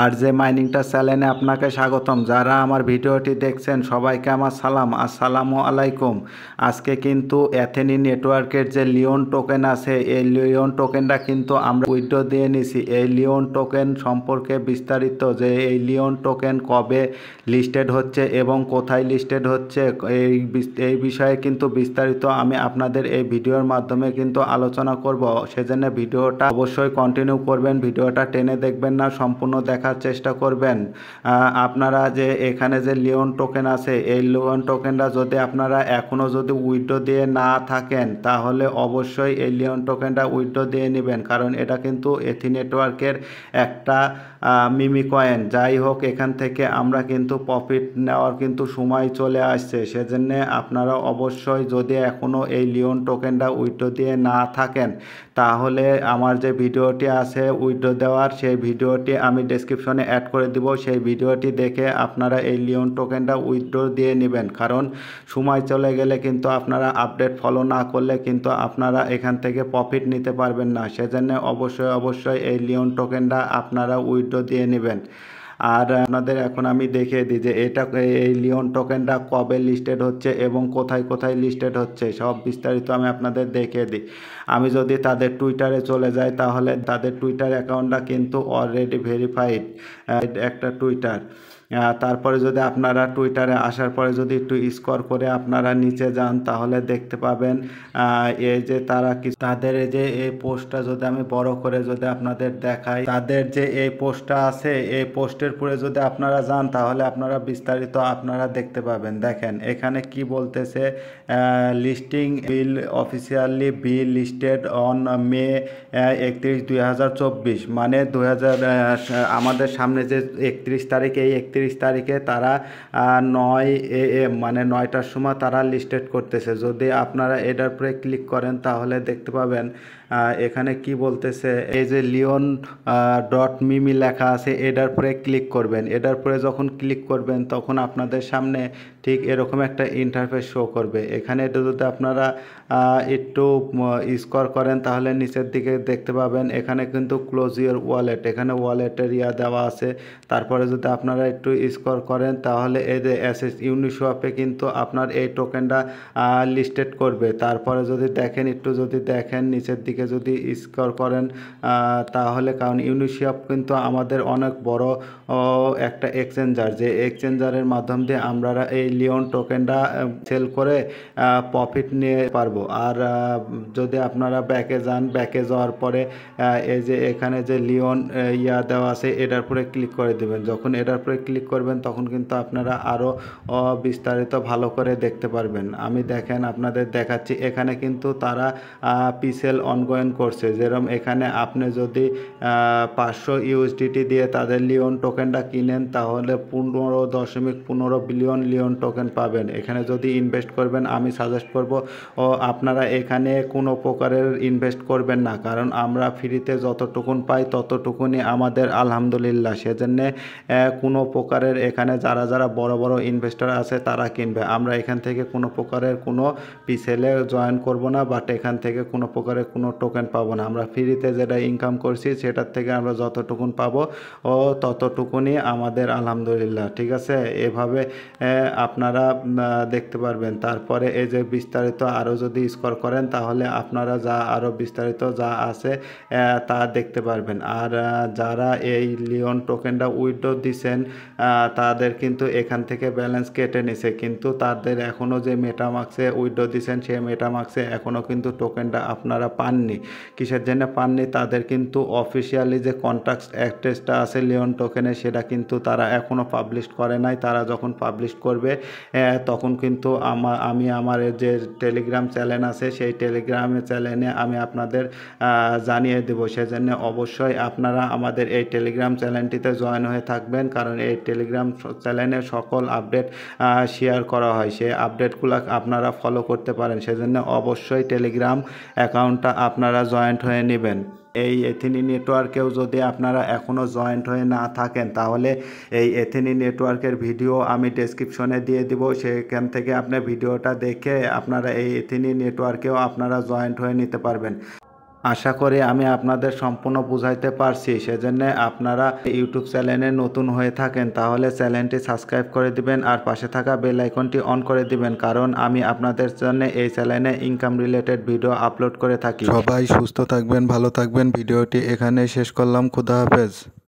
আর যে মাইনিংটা চ্যানেলে আপনাকে স্বাগতম। যারা আমার ভিডিওটি দেখছেন সবাইকে আমার সালাম, আসসালামু আলাইকুম। আজকে কিন্তু অ্যাথেনি নেটওয়ার্কের যে লিওন টোকেন আছে, এই লিওন টোকেনটা কিন্তু আমরা উইথড্র দিয়ে নিছি। এই লিওন টোকেন সম্পর্কে বিস্তারিত, যে এই লিওন টোকেন কবে লিস্টেড হচ্ছে এবং কোথায় লিস্টেড হচ্ছে, এই বিষয়ে কিন্তু বিস্তারিত আমি আপনাদের এই ভিডিওর মাধ্যমে কিন্তু আলোচনা করব। সেজন্য ভিডিওটা অবশ্যই কন্টিনিউ করবেন, ভিডিওটা টেনে দেখবেন না, সম্পূর্ণ দেখার চেষ্টা করবেন। আপনারা যে এখানে যে লিওন টোকেন আছে, এই লিওন টোকেনটা যদি আপনারা এখনও যদি উইথড্র দিয়ে না থাকেন তাহলে অবশ্যই এই লিওন টোকেনটা উইথড্র দিয়ে নেবেন, কারণ এটা কিন্তু এথি নেটওয়ার্কের একটা মিমি কয়েন। যাই হোক, এখান থেকে আমরা কিন্তু প্রফিট নেওয়ার কিন্তু সময় চলে আসছে। সেজন্য আপনারা অবশ্যই যদি এখনও এই লিওন টোকেনটা উইথড্র দিয়ে না থাকেন তাহলে আমার যে ভিডিওটি আছে উইথড্র দেওয়ার, সেই ভিডিওটি আমি ডেসক্রিপশনে অ্যাড করে দিব। সেই ভিডিওটি দেখে আপনারা এই লিওন টোকেনটা উইথড্র দিয়ে নেবেন, কারণ সময় চলে গেলে কিন্তু আপনারা আপডেট ফলো না করলে কিন্তু আপনারা এখান থেকে প্রফিট নিতে পারবেন না। সেজন্য অবশ্যই এই লিওন টোকেনটা আপনারা উইথড্র দিয়ে নেবেন। আর আপনাদের এখন আমি দেখিয়ে দিই যে এই লিওন টোকেনটা কবে লিস্টেড হচ্ছে এবং কোথায় কোথায় লিস্টেড হচ্ছে, সব বিস্তারিত আমি আপনাদের দেখিয়ে দিই। আমি যদি তাদের টুইটারে চলে যাই তাহলে তাদের টুইটার অ্যাকাউন্টটা কিন্তু অলরেডি ভেরিফাইড একটা টুইটার। তারপরে যদি আপনারা টুইটারে আসার পরে যদি একটু স্ক্রল করে আপনারা নিচে যান তাহলে দেখতে পাবেন এই যে তাদের এই যে এই পোস্টটা যদি আমি বড় করে যদি আপনাদের দেখাই, তাদের যে এই পোস্টটা আছে এই পোস্টের পরে যদি আপনারা যান তাহলে আপনারা বিস্তারিত আপনারা দেখতে পাবেন। দেখেন এখানে কি বলতেছে, listing bill officially be listed on May 31, 2024, মানে আমাদের সামনে যে 31 তারিখ, এই 31 তারিখে তারা 9 AM মানে 9টার সময় তারা লিস্টেড করতেছে। যদি আপনারা এটার উপরে ক্লিক করেন তাহলে দেখতে পাবেন এখানে কি বলতেছে, এই যে লিওন ডট মিমি লেখা আছে এটার উপরে ক্লিক করবেন। এটার উপরে যখন ক্লিক করবেন তখন আপনাদের সামনে ঠিক এরকম একটা ইন্টারফেস শো করবে। এখানে এটা যদি আপনারা একটু স্ক্রল করেন তাহলে নিচের দিকে দেখতে পাবেন এখানে কিন্তু ক্লোজ ইউর ওয়ালেট, এখানে ওয়ালেটের দেওয়া আছে। তারপরে যদি আপনারা একটু স্ক্রল করেন তাহলে এই যে অ্যাসেস ইউনিসোয়াপে কিন্তু আপনার এই টোকেনটা লিস্টেড করবে। তারপরে যদি দেখেন নিচের দিকে যদি স্ক্রল করেন তাহলে, কারণ ইউনিসোয়াপ কিন্তু আমাদের অনেক বড় একটা এক্সচেঞ্জার, যে এক্সচেঞ্জারের মাধ্যম দিয়ে আমরা এই লিওন টোকেনটা সেল করে প্রফিট নিয়ে পারবো। আর যদি আপনারা ব্যাকে যান, ব্যাকে যাওয়ার পরে এই যে এখানে যে লিওন দেওয়া আছে এটার উপরে ক্লিক করে দেবেন। যখন এটার উপরে ক্লিক করবেন তখন কিন্তু আপনারা আরও বিস্তারিত ভালো করে দেখতে পারবেন। আমি দেখেন আপনাদের দেখাচ্ছি, এখানে কিন্তু তারা পিসেল অনগোয়িং করছে। যেরকম এখানে আপনি যদি 500 USDT দিয়ে তাদের লিওন টোকেনটা কিনেন তাহলে 15.15 বিলিয়ন লিওন টোকেন পাবেন। এখানে যদি ইনভেস্ট করবেন আমি সাজেস্ট করব আপনারা এখানে কোনো প্রকারের ইনভেস্ট করবেন না, কারণ আমরা ফ্রিতে যতটুকুন পাই ততটুকুনই আমাদের আলহামদুলিল্লাহ। সেজন্যে কোনো প্রকারের এখানে যারা বড় বড় ইনভেস্টর আছে তারা কিনবে। আমরা এখান থেকে কোনো প্রকারের কোনো পিসেলে জয়েন করব না, বাট এখান থেকে কোনো প্রকারের কোনো টোকেন পাবো না। আমরা ফ্রিতে যেটা ইনকাম করছি সেটার থেকে আমরা যতটুকুন পাবো ততটুকুনই আমাদের আলহামদুলিল্লাহ। ঠিক আছে, এভাবে আপনারা দেখতে পারবেন। তারপরে এই যে বিস্তারিত আরও যদি স্ক্রল করেন তাহলে আপনারা আরও বিস্তারিত যা আছে তা দেখতে পারবেন। আর যারা এই লিওন টোকেনটা উইথড্র দিছেন তাদের কিন্তু এখান থেকে ব্যালেন্স কেটে নিছে, কিন্তু তাদের এখনও যে মেটামাক্সে উইথড্র দিছেন সেই মেটামাক্সে এখনও কিন্তু টোকেনটা আপনারা পাননি। কিসের জন্য পাননি, তাদের কিন্তু অফিসিয়ালি যে কন্ট্রাক্ট অ্যাড্রেসটা আছে লিওন টোকেনে সেটা কিন্তু তারা এখনও পাবলিশ করে নাই। তারা যখন পাবলিশ করবে তখন কিন্তু আমি আমার যে টেলিগ্রাম চ্যানেল আছে সেই টেলিগ্রাম চ্যানেলে আমি আপনাদের জানিয়ে দেব। সেজন্য অবশ্যই আপনারা আমাদের এই টেলিগ্রাম চ্যানেলটিতে জয়েন হয়ে থাকবেন, কারণ এই টেলিগ্রাম চ্যানেলে সকল আপডেট শেয়ার করা হয়, সেই আপডেটগুলো আপনারা ফলো করতে পারেন। সেজন্য অবশ্যই টেলিগ্রাম অ্যাকাউন্টটা আপনারা জয়েন্ট হয়ে নেবেন। এই এথেনি নেটওয়ার্কেও যদি আপনারা এখনও জয়েন্ট হয়ে না থাকেন তাহলে এই এথেনি নেটওয়ার্কের ভিডিও আমি ডেসক্রিপশনে দিয়ে দিব, সেখান থেকে আপনি ভিডিওটা দেখে আপনারা এই এথেনি নেটওয়ার্কেও আপনারা জয়েন্ট হয়ে নিতে পারবেন। আশা করি আমি আপনাদের সম্পূর্ণ বুঝাইতে পারছি। সেজন্য আপনারা ইউটিউব চ্যানেলে নতুন হয়ে থাকেন তাহলে চ্যানেলটি সাবস্ক্রাইব করে দিবেন আর পাশে থাকা বেল আইকনটি অন করে দিবেন, কারণ আমি আপনাদের জন্য এই চ্যানেলে ইনকাম রিলেটেড ভিডিও আপলোড করে থাকি। সবাই সুস্থ থাকবেন, ভালো থাকবেন। ভিডিওটি এখানে শেষ করলাম। খুদা হাফেজ।